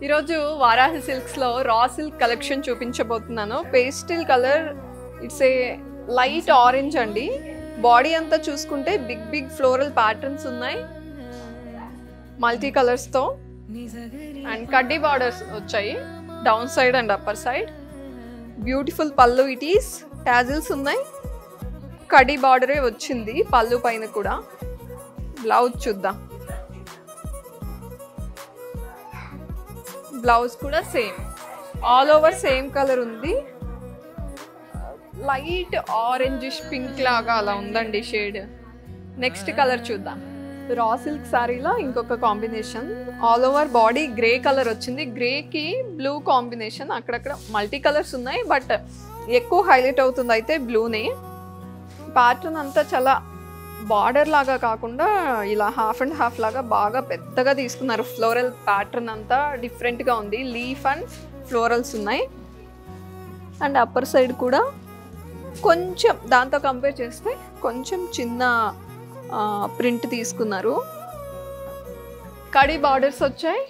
ఈరోజు Varahi సిల్క్స్లో raw silk collection చూపించబోతున్నాను. Pastel colour, it's a light orange అండి. బాడీ అంతా చూసుకుంటే బిగ్ బిగ్ ఫ్లోరల్ ప్యాటర్న్స్ ఉన్నాయి మల్టీ కలర్స్తో. అండ్ కడ్డీ బార్డర్స్ వచ్చాయి down side and upper side. Beautiful పళ్ళు, ఇట్ ఈస్ టాజిల్స్ ఉన్నాయి. కడ్డీ బార్డరే వచ్చింది పళ్ళు పైన కూడా. బ్లౌజ్ చూద్దాం. బ్లౌజ్ కూడా same, all over same colour ఉంది. లైట్ ఆరెంజిష్ పింక్ లాగా అలా ఉందండి షేడ్. నెక్స్ట్ కలర్ చూద్దాం. రా సిల్క్ శారీలో ఇంకొక combination. All over body grey colour వచ్చింది. గ్రేకి బ్లూ కాంబినేషన్. అక్కడక్కడ మల్టీ కలర్స్ ఉన్నాయి, బట్ ఎక్కువ హైలైట్ అవుతుంది అయితే బ్లూనే. ప్యాటర్న్ అంతా చాలా బార్డర్ లాగా కాకుండా ఇలా హాఫ్ అండ్ హాఫ్ లాగా బాగా పెద్దగా తీసుకున్నారు. ఫ్లోరల్ ప్యాటర్న్ అంతా డిఫరెంట్గా ఉంది. లీఫ్ అండ్ ఫ్లోరల్స్ ఉన్నాయి. అండ్ అప్పర్ సైడ్ కూడా కొంచెం దాంతో కంపేర్ చేస్తే కొంచెం చిన్న ప్రింట్ తీసుకున్నారు. కడీ బార్డర్స్ వచ్చాయి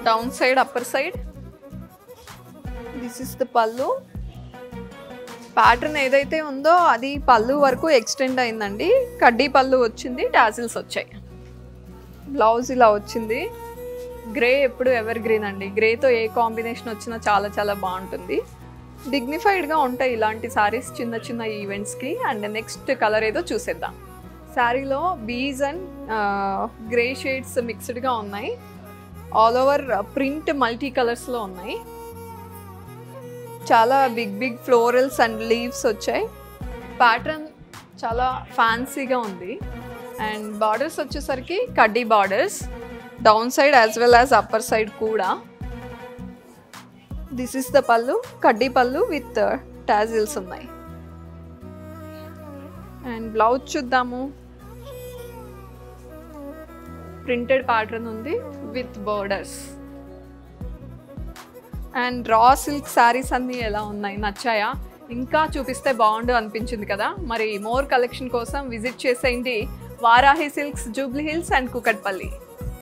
down side upper side. This is the పళ్ళు. ప్యాటర్న్ ఏదైతే ఉందో అది పళ్ళు వరకు ఎక్స్టెండ్ అయిందండి. కడ్డీ పళ్ళు వచ్చింది, టాజిల్స్ వచ్చాయి. బ్లౌజ్ ఇలా వచ్చింది. గ్రే ఎప్పుడు ఎవర్ గ్రీన్ అండి. గ్రేతో ఏ కాంబినేషన్ వచ్చినా చాలా చాలా బాగుంటుంది. డిగ్నిఫైడ్గా ఉంటాయి ఇలాంటి శారీస్ చిన్న చిన్న ఈవెంట్స్కి. అండ్ నెక్స్ట్ కలర్ ఏదో చూసేద్దాం. శారీలో బీజ్ అండ్ గ్రే షేడ్స్ మిక్స్డ్గా ఉన్నాయి. ఆల్ ఓవర్ ప్రింట్ మల్టీ కలర్స్లో ఉన్నాయి. చాలా big big florals and leaves వచ్చాయి. ప్యాటర్న్ చాలా ఫ్యాన్సీగా ఉంది. అండ్ బార్డర్స్ వచ్చేసరికి కడ్డీ borders down side as well as upper side కూడా. దిస్ ఇస్ ద పళ్ళు, కడ్డీ పళ్ళు విత్ టాజిల్స్ ఉన్నాయి. అండ్ బ్లౌజ్ చూద్దాము. ప్రింటెడ్ ప్యాటర్న్ ఉంది with borders. And raw silk saris అన్నీ ఎలా ఉన్నాయి, నచ్చాయా? ఇంకా చూపిస్తే బాగుండు అనిపించింది కదా. మరి మోర్ కలెక్షన్ కోసం విజిట్ చేసేయండి Varahi silks, Jubilee hills and Kukatpally.